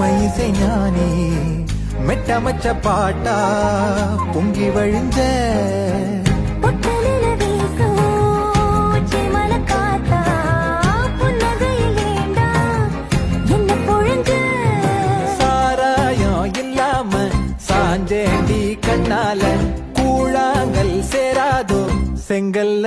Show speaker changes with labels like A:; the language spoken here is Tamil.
A: மெய்யிசை ஞானி மெட்டமச்ச பாட்டா பொங்கி வழிஞ்ச சாராயம் இல்லாம சாஞ்சேண்டி கண்ணால கூழாங்கல் சேராதோ செங்கல்ல